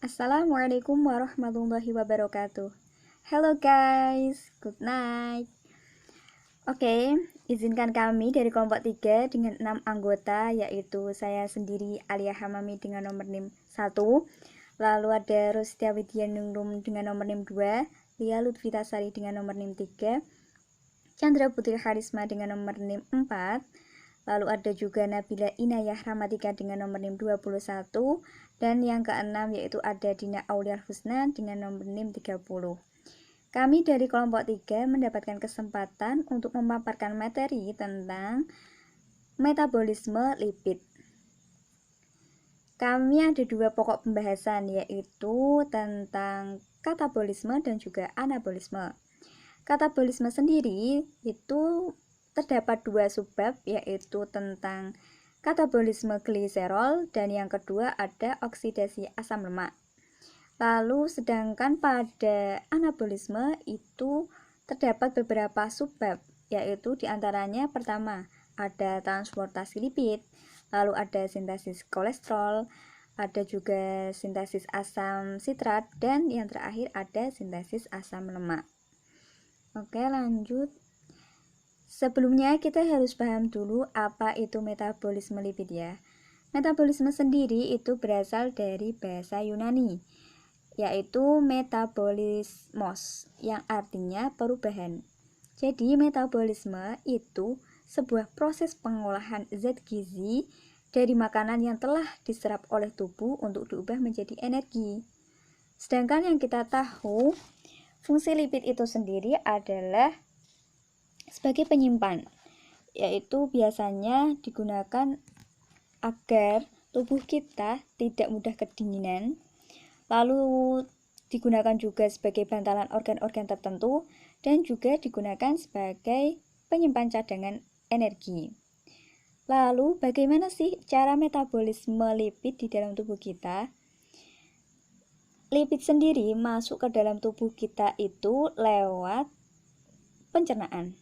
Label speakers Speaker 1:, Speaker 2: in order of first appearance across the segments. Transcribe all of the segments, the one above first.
Speaker 1: Assalamualaikum warahmatullahi wabarakatuh. Hello guys, good night. Oke, izinkan kami dari kelompok 3 dengan 6 anggota, yaitu saya sendiri Alia Hamami dengan nomor NIM 1, lalu ada Rostia Widyaningrum dengan nomor NIM 2, Lia Lutfitasari dengan nomor NIM 3, Chandra Putri Harisma dengan nomor NIM 4, lalu ada juga Nabila Inayah Ramatika dengan nomor NIM 21, dan yang keenam yaitu ada Dina Aulial Husna dengan nomor NIM 30. Kami dari kelompok 3 mendapatkan kesempatan untuk memaparkan materi tentang metabolisme lipid. Kami ada dua pokok pembahasan, yaitu tentang katabolisme dan juga anabolisme. Katabolisme sendiri itu terdapat dua subbab, yaitu tentang katabolisme gliserol dan yang kedua ada oksidasi asam lemak. Lalu sedangkan pada anabolisme itu terdapat beberapa subbab, yaitu diantaranya pertama ada transportasi lipid, lalu ada sintesis kolesterol, ada juga sintesis asam sitrat, dan yang terakhir ada sintesis asam lemak. Oke, lanjut. Sebelumnya kita harus paham dulu apa itu metabolisme lipid ya. Metabolisme sendiri itu berasal dari bahasa Yunani, yaitu metabolismos, yang artinya perubahan. Jadi metabolisme itu sebuah proses pengolahan zat gizi dari makanan yang telah diserap oleh tubuh untuk diubah menjadi energi. Sedangkan yang kita tahu, fungsi lipid itu sendiri adalah sebagai penyimpan, yaitu biasanya digunakan agar tubuh kita tidak mudah kedinginan, lalu digunakan juga sebagai bantalan organ-organ tertentu, dan juga digunakan sebagai penyimpan cadangan energi. Lalu bagaimana sih cara metabolisme lipid di dalam tubuh kita? Lipid sendiri masuk ke dalam tubuh kita itu lewat pencernaan.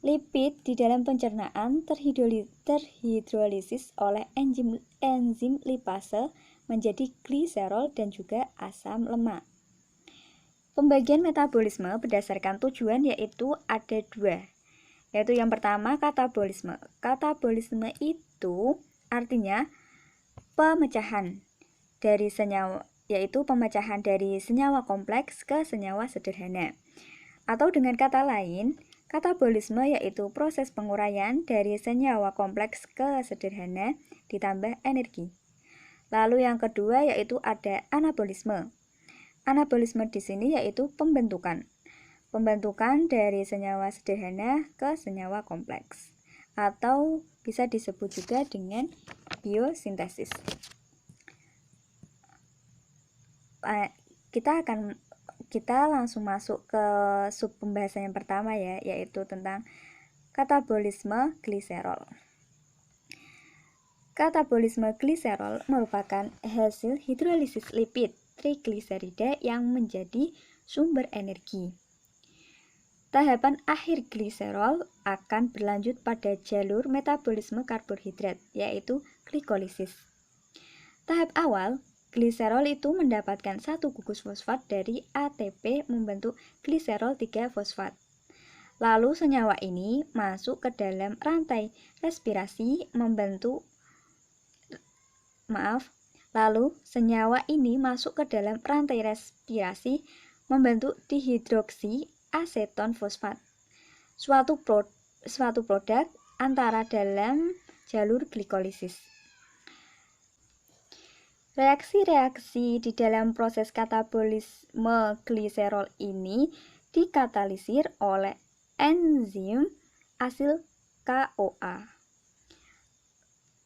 Speaker 1: Lipid di dalam pencernaan terhidrolisis oleh enzim lipase menjadi gliserol dan juga asam lemak. Pembagian metabolisme berdasarkan tujuan yaitu ada dua, yaitu yang pertama katabolisme. Katabolisme itu artinya pemecahan dari senyawa, yaitu pemecahan dari senyawa kompleks ke senyawa sederhana. Atau dengan kata lain, katabolisme yaitu proses penguraian dari senyawa kompleks ke sederhana ditambah energi. Lalu yang kedua yaitu ada anabolisme. Anabolisme di sini yaitu pembentukan dari senyawa sederhana ke senyawa kompleks, atau bisa disebut juga dengan biosintesis. Kita langsung masuk ke sub pembahasan yang pertama ya, yaitu tentang katabolisme gliserol. Katabolisme gliserol merupakan hasil hidrolisis lipid trigliserida yang menjadi sumber energi. Tahapan akhir gliserol akan berlanjut pada jalur metabolisme karbohidrat, yaitu glikolisis. Tahap awal, gliserol itu mendapatkan satu gugus fosfat dari ATP membentuk gliserol 3-fosfat. Lalu senyawa ini masuk ke dalam rantai respirasi membentuk dihidroksi aseton fosfat, suatu produk antara dalam jalur glikolisis. Reaksi-reaksi di dalam proses katabolisme gliserol ini dikatalisir oleh enzim asil KOA.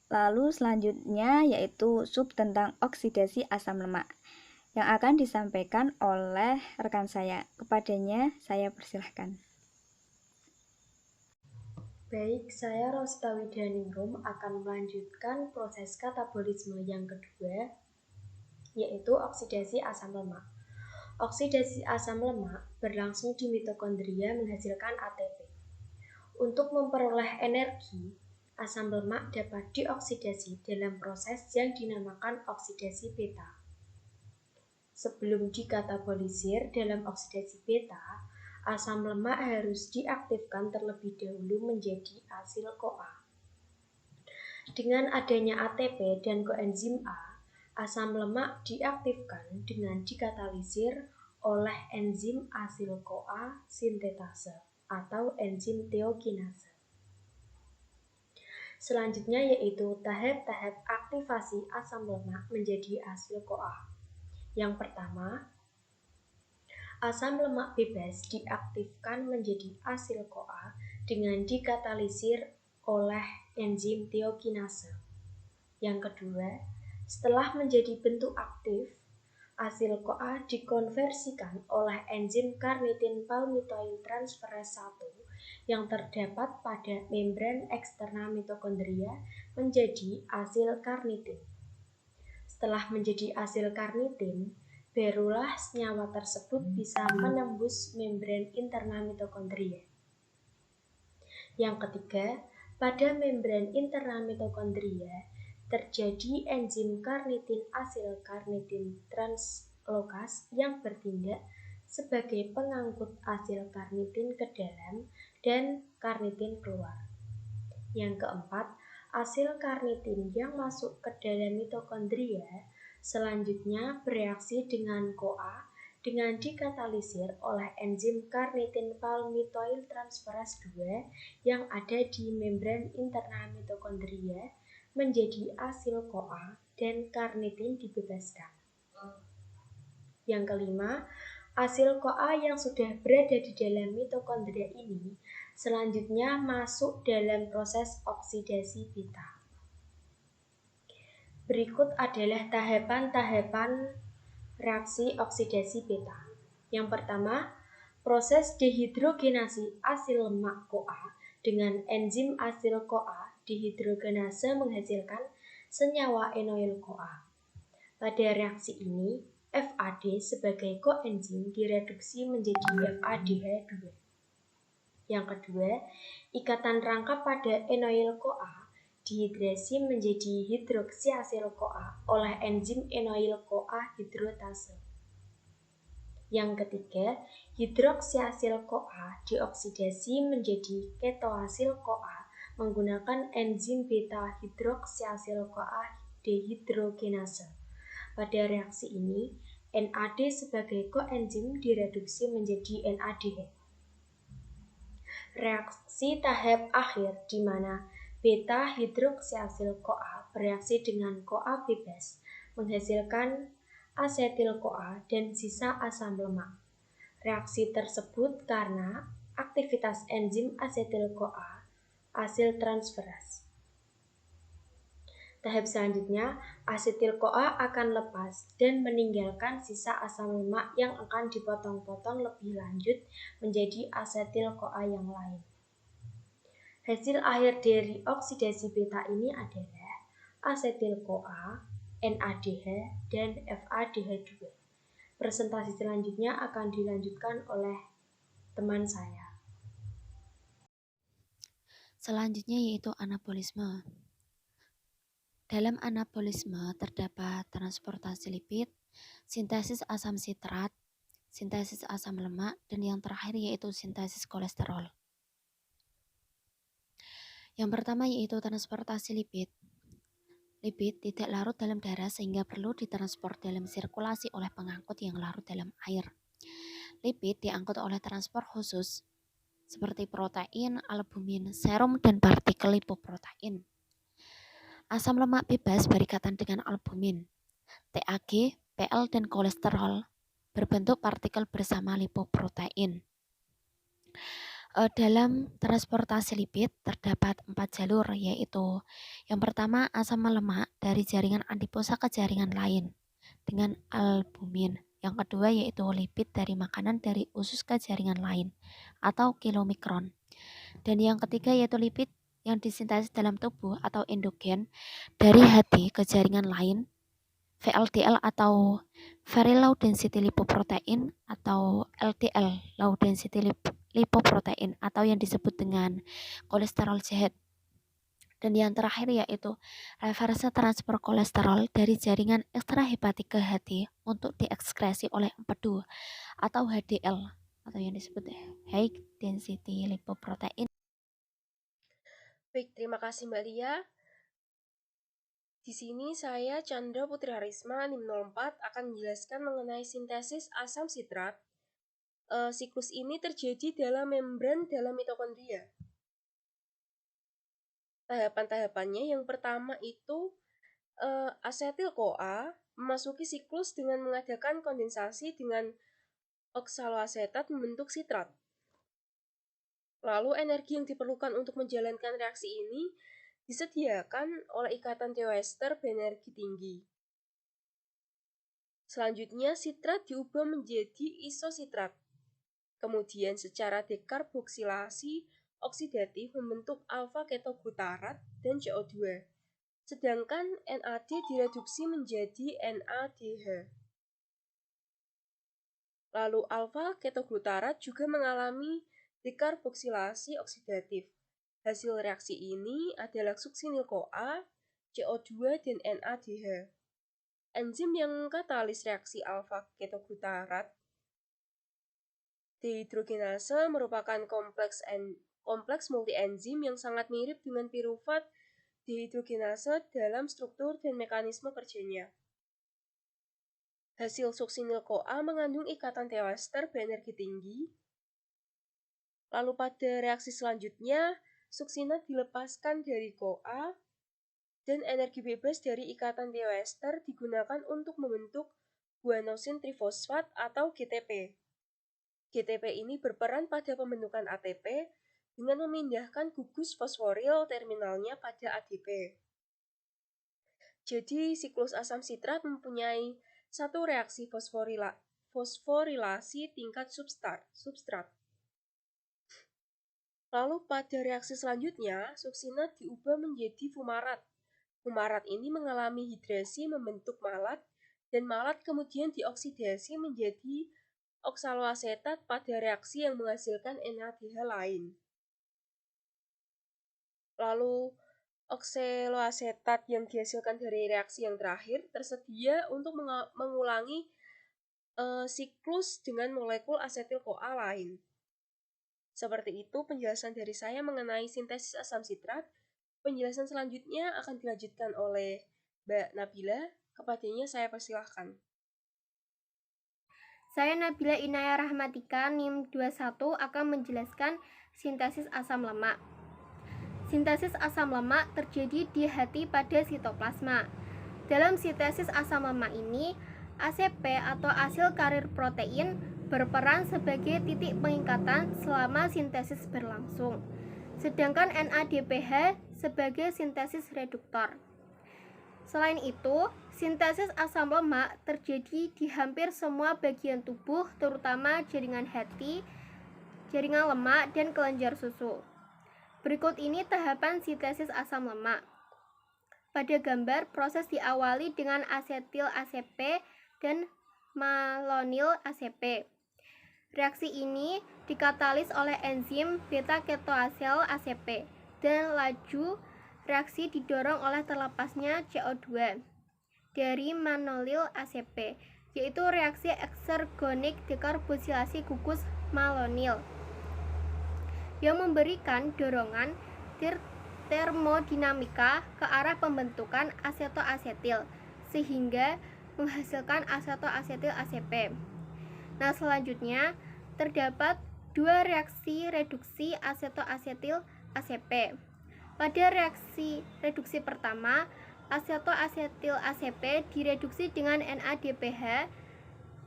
Speaker 1: Lalu selanjutnya yaitu sub tentang oksidasi asam lemak yang akan disampaikan oleh rekan saya. Kepadanya saya persilahkan.
Speaker 2: Baik, saya Rosita Widyaningrum akan melanjutkan proses katabolisme yang kedua, yaitu oksidasi asam lemak. Oksidasi asam lemak berlangsung di mitokondria menghasilkan ATP. Untuk memperoleh energi, asam lemak dapat dioksidasi dalam proses yang dinamakan oksidasi beta. Sebelum dikatabolisir dalam oksidasi beta, asam lemak harus diaktifkan terlebih dahulu menjadi asil CoA. Dengan adanya ATP dan koenzim A, asam lemak diaktifkan dengan dikatalisir oleh enzim asil CoA sintetase atau enzim teokinase. Selanjutnya yaitu tahap-tahap aktivasi asam lemak menjadi asil CoA. Yang pertama, asam lemak bebas diaktifkan menjadi asil CoA dengan dikatalisir oleh enzim teokinase. Yang kedua, setelah menjadi bentuk aktif, asil CoA dikonversikan oleh enzim karnitin palmitoyltransferase 1 yang terdapat pada membran eksternal mitokondria menjadi asil karnitin. Setelah menjadi asil karnitin, barulah senyawa tersebut bisa menembus membran internal mitokondria. Yang ketiga, pada membran internal mitokondria terjadi enzim karnitin asil karnitin translokase yang bertindak sebagai pengangkut asil karnitin ke dalam dan karnitin keluar. Yang keempat, asil karnitin yang masuk ke dalam mitokondria selanjutnya bereaksi dengan CoA dengan dikatalisir oleh enzim karnitin palmitoyltransferase 2 yang ada di membran internal mitokondria menjadi asil CoA dan karnitin dibebaskan. Yang kelima, asil CoA yang sudah berada di dalam mitokondria ini selanjutnya masuk dalam proses oksidasi beta. Berikut adalah tahapan-tahapan reaksi oksidasi beta. Yang pertama, proses dehidrogenasi asil lemak CoA dengan enzim asil CoA dihidrogenase menghasilkan senyawa enoil CoA. Pada reaksi ini, FAD sebagai koenzim direduksi menjadi FADH2. Yang kedua, ikatan rangka pada enoil CoA dihidrasi menjadi hidroksiasil CoA oleh enzim enoil CoA hidrotase. Yang ketiga, hidroksiasil CoA dioksidasi menjadi ketoasil CoA menggunakan enzim beta hidroksiasil CoA dehidrogenase. Pada reaksi ini, NAD sebagai koenzim direduksi menjadi NADH. Reaksi tahap akhir di mana beta hidroksiasil CoA bereaksi dengan CoA bebas menghasilkan asetil CoA dan sisa asam lemak. Reaksi tersebut karena aktivitas enzim asetil CoA asil transferase. Tahap selanjutnya, asetil CoA akan lepas dan meninggalkan sisa asam lemak yang akan dipotong-potong lebih lanjut menjadi asetil CoA yang lain. Hasil akhir dari oksidasi beta ini adalah asetil CoA, NADH, dan FADH2. Presentasi selanjutnya akan dilanjutkan oleh teman saya.
Speaker 3: Selanjutnya yaitu anabolisme. Dalam anabolisme terdapat transportasi lipid, sintesis asam sitrat, sintesis asam lemak, dan yang terakhir yaitu sintesis kolesterol. Yang pertama yaitu transportasi lipid. Lipid tidak larut dalam darah sehingga perlu ditransport dalam sirkulasi oleh pengangkut yang larut dalam air. Lipid diangkut oleh transport khusus seperti protein, albumin, serum, dan partikel lipoprotein. Asam lemak bebas berikatan dengan albumin, TAG, PL, dan kolesterol berbentuk partikel bersama lipoprotein. Dalam transportasi lipid terdapat 4 jalur, yaitu yang pertama asam lemak dari jaringan adiposa ke jaringan lain dengan albumin. Yang kedua yaitu lipid dari makanan dari usus ke jaringan lain atau kilomikron. Dan yang ketiga yaitu lipid yang disintesis dalam tubuh atau endogen dari hati ke jaringan lain, VLDL atau Very Low Density Lipoprotein atau LDL Low Density Lipoprotein atau yang disebut dengan kolesterol jahat. Dan yang terakhir yaitu reverse transfer kolesterol dari jaringan ekstrahepatik ke hati untuk diekskresi oleh empedu atau HDL atau yang disebut high density lipoprotein.
Speaker 2: Baik, terima kasih Mbak Lia. Di sini saya Chandra Putri Harisma NIM 04 akan menjelaskan mengenai sintesis asam sitrat. Siklus ini terjadi dalam membran dalam mitokondria. Tahapan-tahapannya yang pertama itu asetil-CoA memasuki siklus dengan mengadakan kondensasi dengan oksaloasetat membentuk sitrat. Lalu energi yang diperlukan untuk menjalankan reaksi ini disediakan oleh ikatan teoester berenergi tinggi. Selanjutnya sitrat diubah menjadi isositrat. Kemudian secara dekarboksilasi oksidatif membentuk alfa ketogutarat dan CO2. Sedangkan NAD direduksi menjadi NADH. Lalu alfa ketogutarat juga mengalami dekarboksilasi oksidatif. Hasil reaksi ini adalah suksinil-CoA, CO2 dan NADH. Enzim yang katalis reaksi alfa ketogutarat dehidrogenase merupakan kompleks multienzim yang sangat mirip dengan piruvat dehidrogenase dalam struktur dan mekanisme kerjanya. Hasil suksinil-CoA mengandung ikatan teoester berenergi tinggi. Lalu pada reaksi selanjutnya, suksinat dilepaskan dari CoA dan energi bebas dari ikatan teoester digunakan untuk membentuk guanosin trifosfat atau GTP. GTP ini berperan pada pembentukan ATP dengan memindahkan gugus fosforil terminalnya pada ADP. Jadi, siklus asam sitrat mempunyai satu reaksi fosforilasi tingkat substrat. Lalu pada reaksi selanjutnya, suksinat diubah menjadi fumarat. Fumarat ini mengalami hidrasi membentuk malat, dan malat kemudian dioksidasi menjadi oksaloasetat pada reaksi yang menghasilkan NADH lain. Lalu, oksaloasetat yang dihasilkan dari reaksi yang terakhir tersedia untuk mengulangi siklus dengan molekul asetil-CoA lain. Seperti itu penjelasan dari saya mengenai sintesis asam sitrat. Penjelasan selanjutnya akan dilanjutkan oleh Mbak Nabila. Kepadanya saya persilahkan.
Speaker 4: Saya Nabila Inaya Rahmatika, NIM 21 akan menjelaskan sintesis asam lemak. Sintesis asam lemak terjadi di hati pada sitoplasma. Dalam sintesis asam lemak ini, ACP atau asil karir protein berperan sebagai titik pengikatan selama sintesis berlangsung, sedangkan NADPH sebagai sintesis reduktor. Selain itu, sintesis asam lemak terjadi di hampir semua bagian tubuh, terutama jaringan hati, jaringan lemak, dan kelenjar susu. Berikut ini tahapan sintesis asam lemak. Pada gambar, proses diawali dengan asetil ACP dan malonil ACP. Reaksi ini dikatalis oleh enzim beta-ketoacyl ACP dan laju reaksi didorong oleh terlepasnya CO2 dari manolil ACP, yaitu reaksi eksergonik dekarboksilasi gugus malonil yang memberikan dorongan termodinamika ke arah pembentukan asetoasetil sehingga menghasilkan asetoasetil ACP. Nah, selanjutnya terdapat dua reaksi reduksi asetoasetil ACP. Pada reaksi reduksi pertama, asetoasetil ACP direduksi dengan NADPH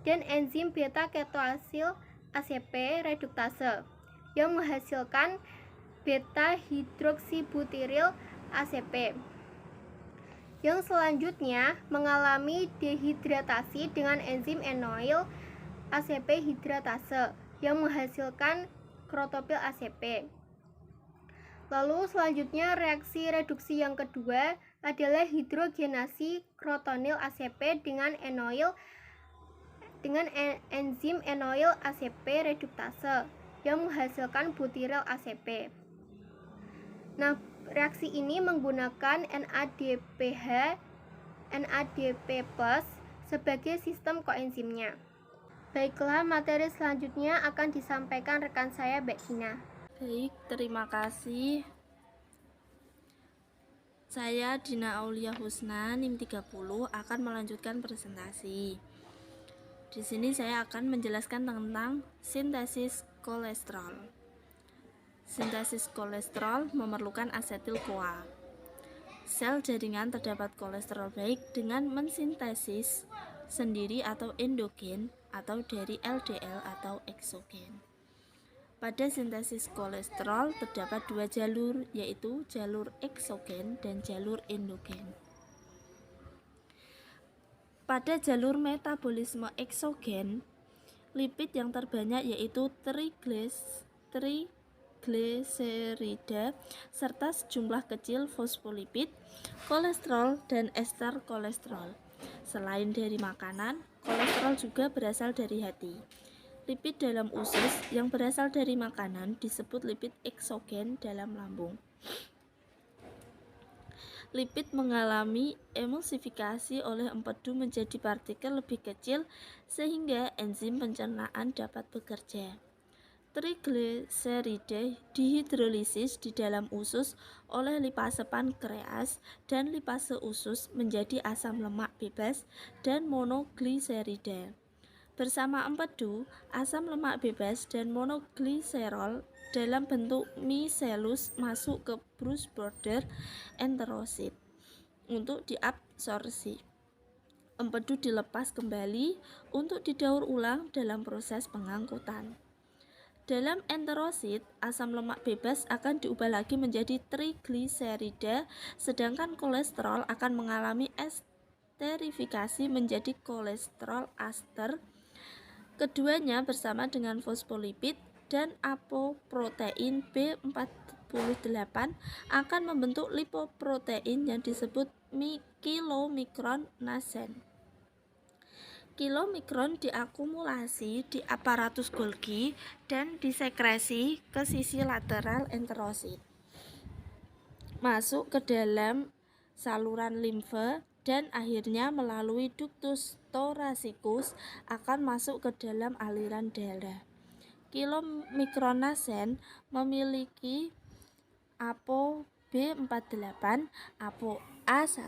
Speaker 4: dan enzim beta-ketoacyl ACP reduktase yang menghasilkan beta-hidroksibutiril ACP. Yang selanjutnya mengalami dehidratasi dengan enzim enoil ACP hidratase yang menghasilkan krotopil ACP. Lalu selanjutnya reaksi reduksi yang kedua adalah hidrogenasi krotonil ACP dengan enzim enoil ACP reduktase yang menghasilkan butiril ACP. Nah, Reaksi ini menggunakan NADPH/NADP+ sebagai sistem koenzimnya. Baiklah, materi selanjutnya akan disampaikan rekan saya, Mbak Gina.
Speaker 5: Baik, terima kasih. Saya Dina Aulia Husna, NIM 30, akan melanjutkan presentasi. Di sini saya akan menjelaskan tentang sintesis kolesterol. Sintesis kolesterol memerlukan asetil-CoA. Sel jaringan terdapat kolesterol baik dengan mensintesis sendiri atau endogen atau dari LDL atau eksogen. Pada sintesis kolesterol terdapat dua jalur, yaitu jalur eksogen dan jalur endogen. Pada jalur metabolisme eksogen, lipid yang terbanyak yaitu trigliserida serta sejumlah kecil fosfolipid, kolesterol, dan ester kolesterol. Selain dari makanan, kolesterol juga berasal dari hati. Lipid dalam usus yang berasal dari makanan disebut lipid eksogen dalam lambung. Lipid mengalami emulsifikasi oleh empedu menjadi partikel lebih kecil sehingga enzim pencernaan dapat bekerja. Trigliserida dihidrolisis di dalam usus oleh lipase pankreas dan lipase usus menjadi asam lemak bebas dan monogliserida. Bersama empedu, asam lemak bebas dan monogliserol dalam bentuk micellus masuk ke Bruce border enterosit untuk diabsorpsi. Empedu dilepas kembali untuk didaur ulang dalam proses pengangkutan. Dalam enterosit, asam lemak bebas akan diubah lagi menjadi trigliserida, sedangkan kolesterol akan mengalami esterifikasi menjadi kolesterol ester. Keduanya bersama dengan fosfolipid dan apoprotein B48 akan membentuk lipoprotein yang disebut kilomikron nascent. Kilomikron diakumulasi di aparatus Golgi dan disekresi ke sisi lateral enterosit, masuk ke dalam saluran limfe, dan akhirnya melalui ductus thoracicus akan masuk ke dalam aliran darah. Kilomikron nascent memiliki apo B48, apo A1,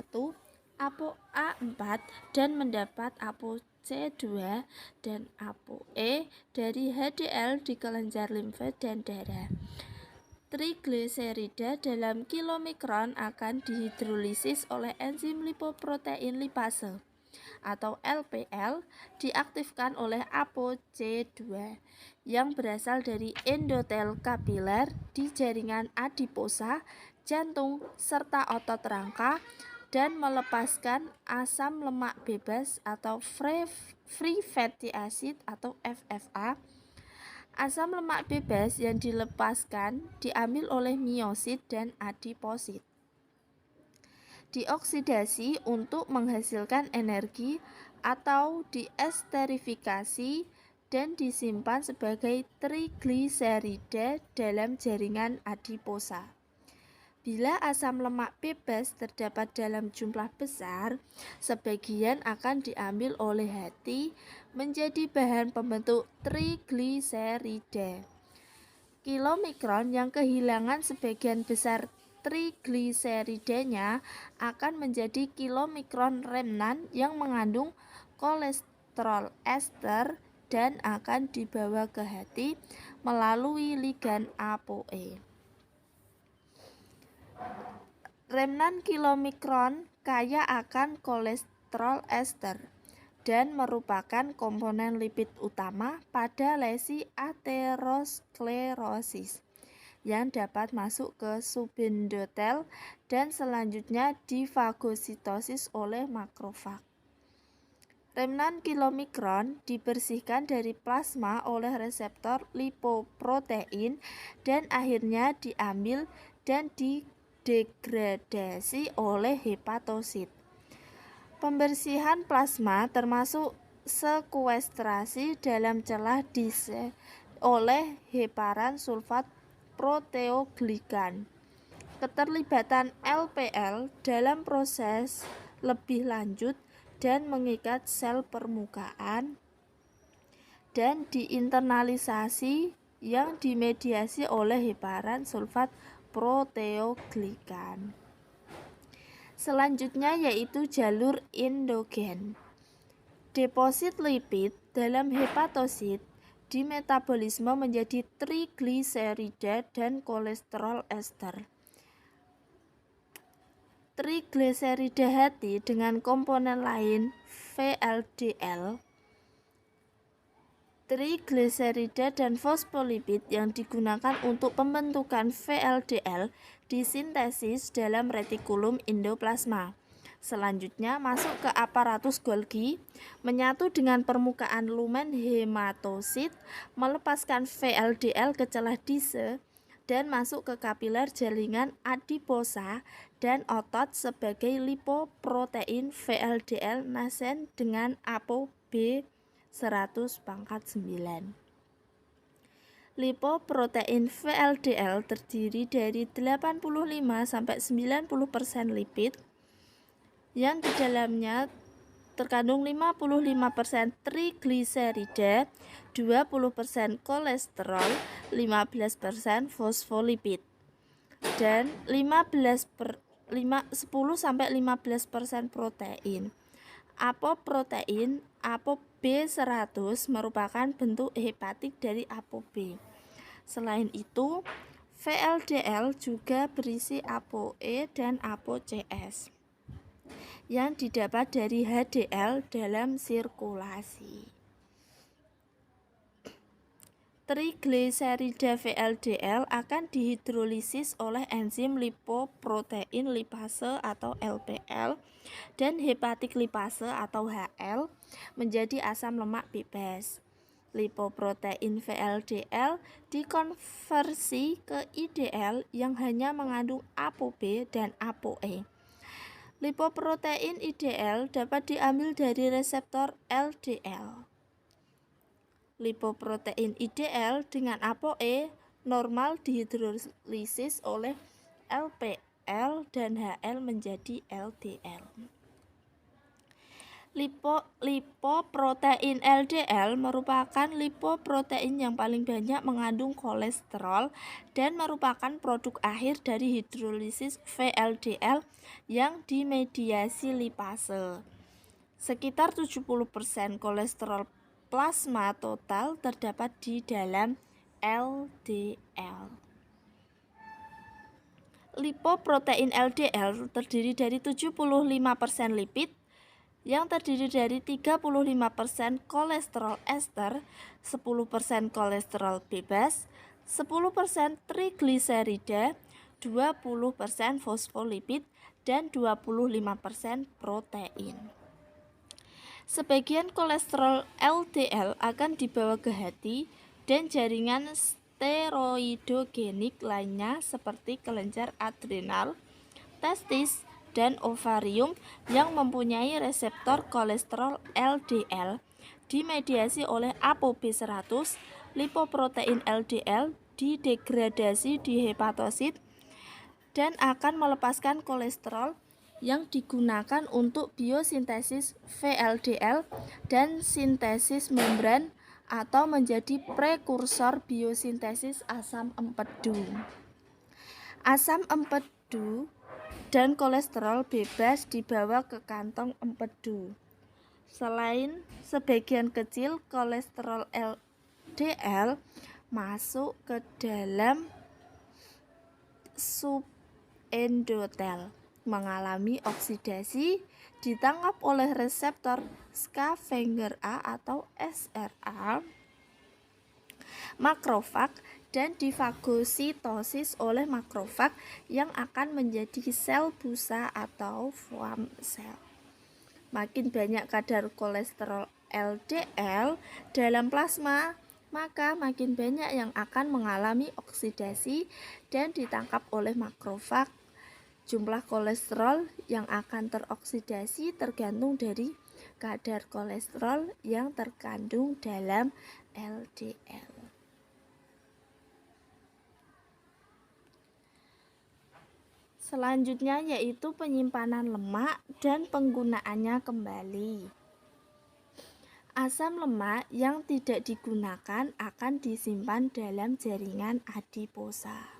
Speaker 5: apo A4 dan mendapat apo C2 dan apo E dari HDL di kelenjar limfe dan darah. Trigliserida dalam kilomikron akan dihidrolisis oleh enzim lipoprotein lipase atau LPL, diaktifkan oleh ApoC2 yang berasal dari endotel kapiler di jaringan adiposa, jantung, serta otot rangka dan melepaskan asam lemak bebas atau free fatty acid atau FFA. Asam lemak bebas yang dilepaskan diambil oleh miosit dan adiposit. Dioksidasi untuk menghasilkan energi atau diesterifikasi dan disimpan sebagai trigliserida dalam jaringan adiposa. Bila asam lemak bebas terdapat dalam jumlah besar, sebagian akan diambil oleh hati menjadi bahan pembentuk trigliserida. Kilomikron yang kehilangan sebagian besar trigliseridanya akan menjadi kilomikron remnan yang mengandung kolesterol ester dan akan dibawa ke hati melalui ligan ApoE. Remnan kilomikron kaya akan kolesterol ester dan merupakan komponen lipid utama pada lesi aterosklerosis yang dapat masuk ke subendotel dan selanjutnya difagositosis oleh makrofag. Remnan kilomikron dibersihkan dari plasma oleh reseptor lipoprotein dan akhirnya diambil dan degradasi oleh hepatosit. Pembersihan plasma termasuk sekuestrasi dalam celah oleh heparan sulfat proteoglikan. keterlibatan LPL dalam proses lebih lanjut dan mengikat sel permukaan, dan diinternalisasi yang dimediasi oleh heparan sulfat proteoglikan. Selanjutnya yaitu jalur endogen. Deposit lipid dalam hepatosit dimetabolisme menjadi trigliserida dan kolesterol ester. Trigliserida hati dengan komponen lain VLDL, trigliserida dan fosfolipid yang digunakan untuk pembentukan VLDL disintesis dalam retikulum endoplasma. Selanjutnya masuk ke aparatus Golgi, menyatu dengan permukaan lumen hematosit, melepaskan VLDL ke celah Dise, dan masuk ke kapiler jaringan adiposa dan otot sebagai lipoprotein VLDL nasen dengan ApoB 100/9. Lipoprotein VLDL terdiri dari 85-90% lipid yang di dalamnya terkandung 55% trigliserida, 20% kolesterol, 15% fosfolipid, dan 10-15% protein. Apoprotein ApoB100 merupakan bentuk hepatik dari ApoB. Selain itu, VLDL juga berisi ApoE dan ApoCS yang didapat dari HDL dalam sirkulasi. Trigliserida VLDL akan dihidrolisis oleh enzim lipoprotein lipase atau LPL dan hepatik lipase atau HL menjadi asam lemak bebas. Lipoprotein VLDL dikonversi ke IDL yang hanya mengandung ApoB dan ApoE. Lipoprotein IDL dapat diambil dari reseptor LDL. Lipoprotein IDL dengan ApoE normal dihidrolisis oleh LPL dan HL menjadi LDL. Lipoprotein LDL merupakan lipoprotein yang paling banyak mengandung kolesterol dan merupakan produk akhir dari hidrolisis VLDL yang dimediasi lipase. Sekitar 70% kolesterol plasma total terdapat di dalam LDL. Lipoprotein LDL terdiri dari 75% lipid yang terdiri dari 35% kolesterol ester, 10% kolesterol bebas, 10% trigliserida, 20% fosfolipid, dan 25% protein. Sebagian kolesterol LDL akan dibawa ke hati dan jaringan steroidogenik lainnya seperti kelenjar adrenal, testis, dan ovarium yang mempunyai reseptor kolesterol LDL dimediasi oleh ApoB100. Lipoprotein LDL didegradasi di hepatosit dan akan melepaskan kolesterol yang digunakan untuk biosintesis VLDL dan sintesis membran atau menjadi prekursor biosintesis asam empedu. Asam empedu dan kolesterol bebas dibawa ke kantong empedu. Selain sebagian kecil kolesterol LDL masuk ke dalam subendotel, mengalami oksidasi, ditangkap oleh reseptor scavenger A atau SRA, makrofag, dan difagositosis oleh makrofag yang akan menjadi sel busa atau foam cell. Makin banyak kadar kolesterol LDL dalam plasma, maka makin banyak yang akan mengalami oksidasi dan ditangkap oleh makrofag. Jumlah kolesterol yang akan teroksidasi tergantung dari kadar kolesterol yang terkandung dalam LDL. Selanjutnya yaitu penyimpanan lemak dan penggunaannya kembali. Asam lemak yang tidak digunakan akan disimpan dalam jaringan adiposa.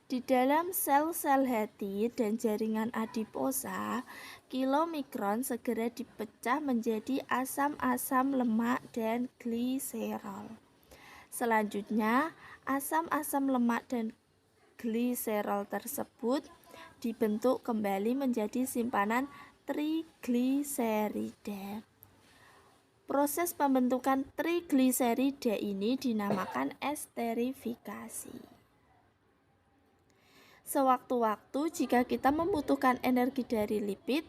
Speaker 5: Di dalam sel-sel hati dan jaringan adiposa, kilomikron segera dipecah menjadi asam-asam lemak dan gliserol. Selanjutnya, asam-asam lemak dan gliserol tersebut dibentuk kembali menjadi simpanan trigliserida. Proses pembentukan trigliserida ini dinamakan esterifikasi. Sewaktu-waktu jika kita membutuhkan energi dari lipid,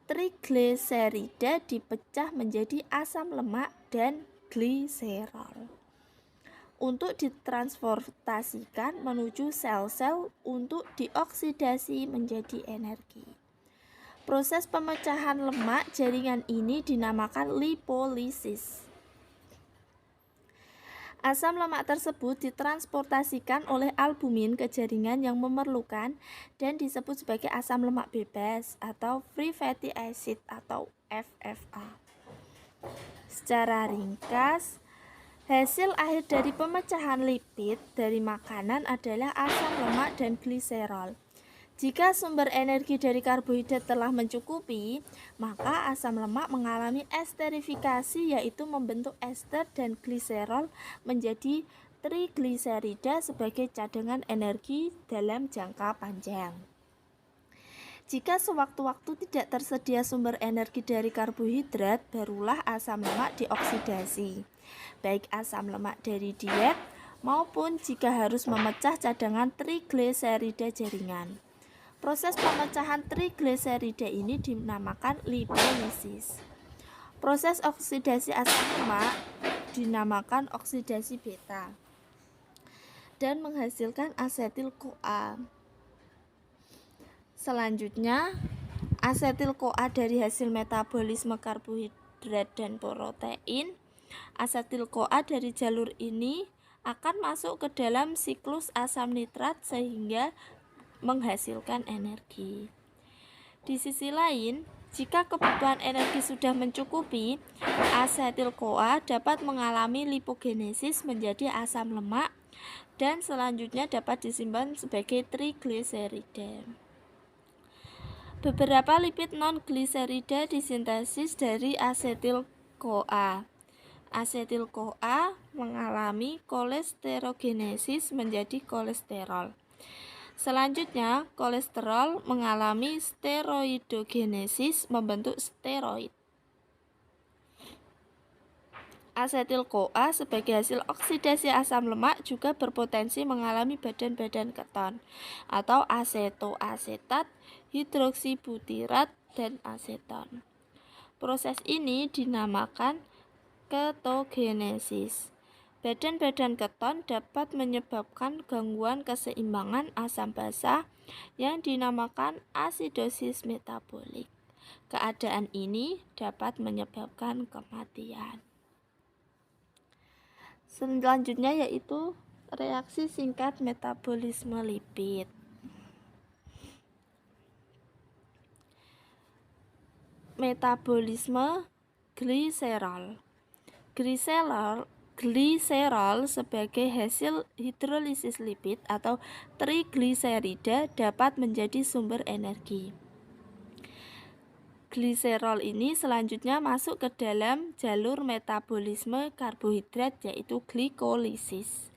Speaker 5: trigliserida dipecah menjadi asam lemak dan gliserol untuk ditransportasikan menuju sel-sel untuk dioksidasi menjadi energi. Proses pemecahan lemak jaringan ini dinamakan lipolisis. Asam lemak tersebut ditransportasikan oleh albumin ke jaringan yang memerlukan dan disebut sebagai asam lemak bebas atau free fatty acid atau FFA. Secara ringkas, hasil akhir dari pemecahan lipid dari makanan adalah asam lemak dan gliserol. Jika sumber energi dari karbohidrat telah mencukupi, maka asam lemak mengalami esterifikasi, yaitu membentuk ester dan gliserol menjadi trigliserida sebagai cadangan energi dalam jangka panjang. Jika sewaktu-waktu tidak tersedia sumber energi dari karbohidrat, barulah asam lemak dioksidasi, baik asam lemak dari diet maupun jika harus memecah cadangan trigliserida jaringan. Proses pemecahan trigliserida ini dinamakan lipolisis. Proses oksidasi asam lemak dinamakan oksidasi beta dan menghasilkan asetil-CoA. Selanjutnya, asetil-CoA dari hasil metabolisme karbohidrat dan protein. Asetil-CoA dari jalur ini akan masuk ke dalam siklus asam nitrat sehingga menghasilkan energi. Di sisi lain, jika kebutuhan energi sudah mencukupi, asetil-CoA dapat mengalami lipogenesis menjadi asam lemak dan selanjutnya dapat disimpan sebagai trigliserida. Beberapa lipid non-gliserida disintesis dari asetil-CoA. Asetil-CoA mengalami kolesterogenesis menjadi kolesterol. Selanjutnya, kolesterol mengalami steroidogenesis membentuk steroid. Asetil-CoA sebagai hasil oksidasi asam lemak juga berpotensi mengalami badan-badan keton atau asetoasetat, hidroksibutirat, dan aseton. Proses ini dinamakan ketogenesis. Badan-badan keton dapat menyebabkan gangguan keseimbangan asam basa yang dinamakan asidosis metabolik. Keadaan ini dapat menyebabkan kematian. Selanjutnya yaitu reaksi singkat metabolisme lipid. Metabolisme gliserol. Gliserol sebagai hasil hidrolisis lipid atau trigliserida dapat menjadi sumber energi. Gliserol ini selanjutnya masuk ke dalam jalur metabolisme karbohidrat yaitu glikolisis.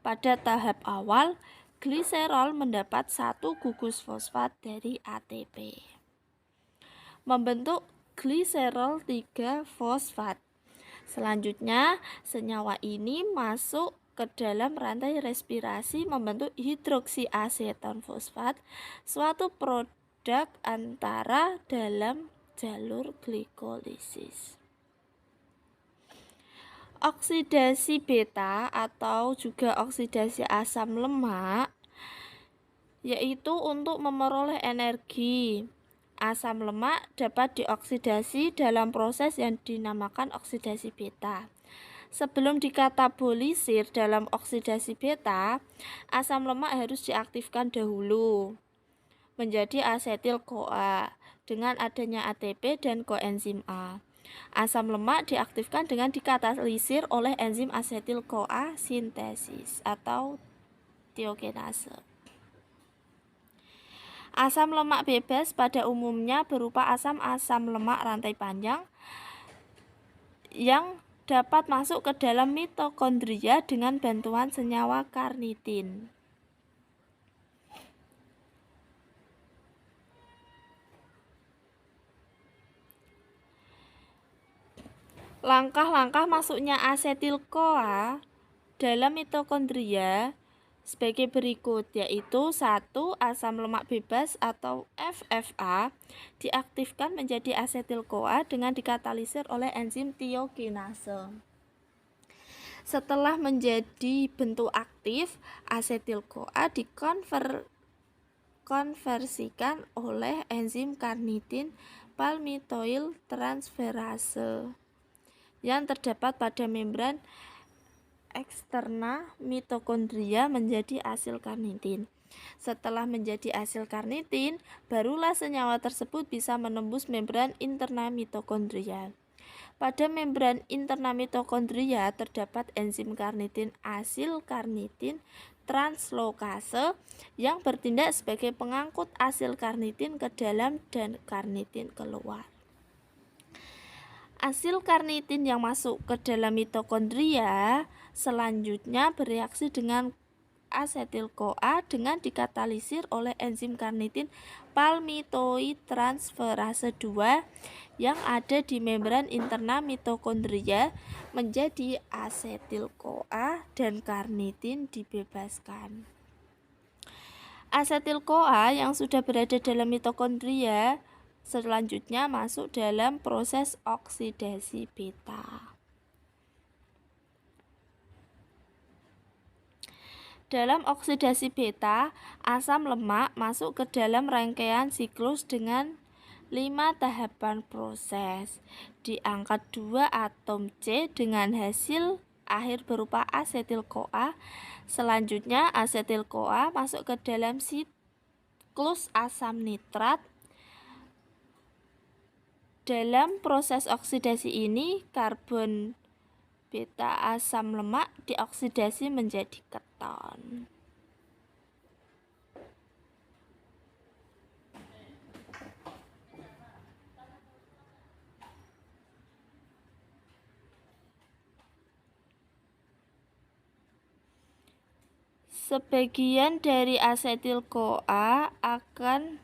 Speaker 5: Pada tahap awal, gliserol mendapat satu gugus fosfat dari ATP, membentuk gliserol 3 fosfat. Selanjutnya, senyawa ini masuk ke dalam rantai respirasi membentuk hidroksiaseton fosfat, suatu produk antara dalam jalur glikolisis. Oksidasi beta atau juga oksidasi asam lemak yaitu untuk memperoleh energi. Asam lemak dapat dioksidasi dalam proses yang dinamakan oksidasi beta. Sebelum dikatabolisir dalam oksidasi beta, asam lemak harus diaktifkan dahulu menjadi asetil-CoA dengan adanya ATP dan koenzim A. Asam lemak diaktifkan dengan dikatalisir oleh enzim asetil-CoA sintesis atau tiokinase. Asam lemak bebas pada umumnya berupa asam-asam lemak rantai panjang yang dapat masuk ke dalam mitokondria dengan bantuan senyawa karnitin. Langkah-langkah masuknya asetil-CoA dalam mitokondria sebagai berikut, yaitu 1. Asam lemak bebas atau FFA diaktifkan menjadi asetil-CoA dengan dikatalisir oleh enzim tiokinase. Setelah menjadi bentuk aktif, asetil-CoA dikonversikan oleh enzim karnitin palmitoyl transferase yang terdapat pada membran eksterna mitokondria menjadi asil karnitin. Setelah menjadi asil karnitin, barulah senyawa tersebut bisa menembus membran interna mitokondria. Pada membran interna mitokondria terdapat enzim karnitin asil karnitin translokase yang bertindak sebagai pengangkut asil karnitin ke dalam dan karnitin keluar. Asil karnitin yang masuk ke dalam mitokondria selanjutnya bereaksi dengan asetil-CoA dengan dikatalisir oleh enzim karnitin palmitoid transferase 2 yang ada di membran interna mitokondria menjadi asetil-CoA dan karnitin dibebaskan. Asetil-CoA yang sudah berada dalam mitokondria selanjutnya masuk dalam proses oksidasi beta. Dalam oksidasi beta, asam lemak masuk ke dalam rangkaian siklus dengan 5 tahapan proses. Diangkat 2 atom C dengan hasil akhir berupa asetil-CoA. Selanjutnya asetil-CoA masuk ke dalam siklus asam nitrat. Dalam proses oksidasi ini, karbon beta asam lemak dioksidasi menjadi keton. Sebagian dari asetil-CoA akan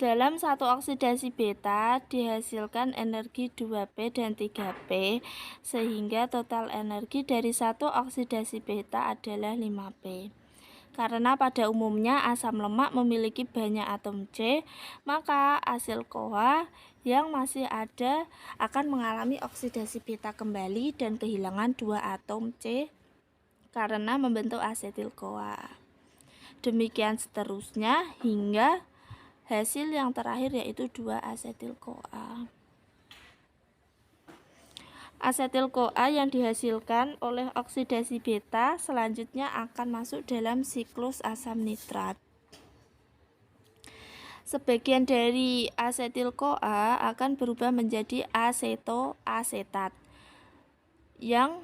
Speaker 5: dalam satu oksidasi beta dihasilkan energi 2P dan 3P sehingga total energi dari satu oksidasi beta adalah 5P. Karena pada umumnya asam lemak memiliki banyak atom C, maka asil CoA yang masih ada akan mengalami oksidasi beta kembali dan kehilangan 2 atom C karena membentuk asetil-CoA. Demikian seterusnya hingga hasil yang terakhir yaitu 2 asetil-CoA. Asetil-CoA yang dihasilkan oleh oksidasi beta selanjutnya akan masuk dalam siklus asam nitrat. Sebagian dari asetil-CoA akan berubah menjadi asetoasetat yang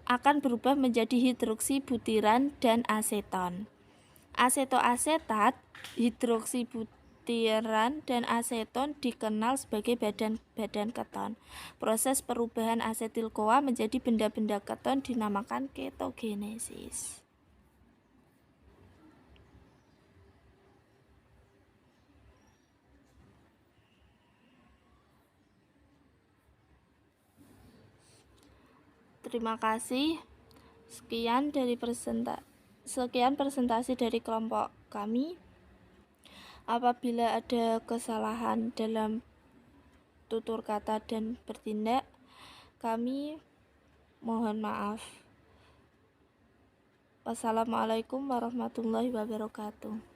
Speaker 5: akan berubah menjadi hidroksibutiran dan aseton. Asetoasetat, hidroksibutiran dan aseton dikenal sebagai badan-badan keton. Proses perubahan asetil-CoA menjadi benda-benda keton dinamakan ketogenesis. Terima kasih. Sekian presentasi dari kelompok kami. Apabila ada kesalahan dalam tutur kata dan bertindak, kami Mohon maaf. Wassalamualaikum warahmatullahi wabarakatuh.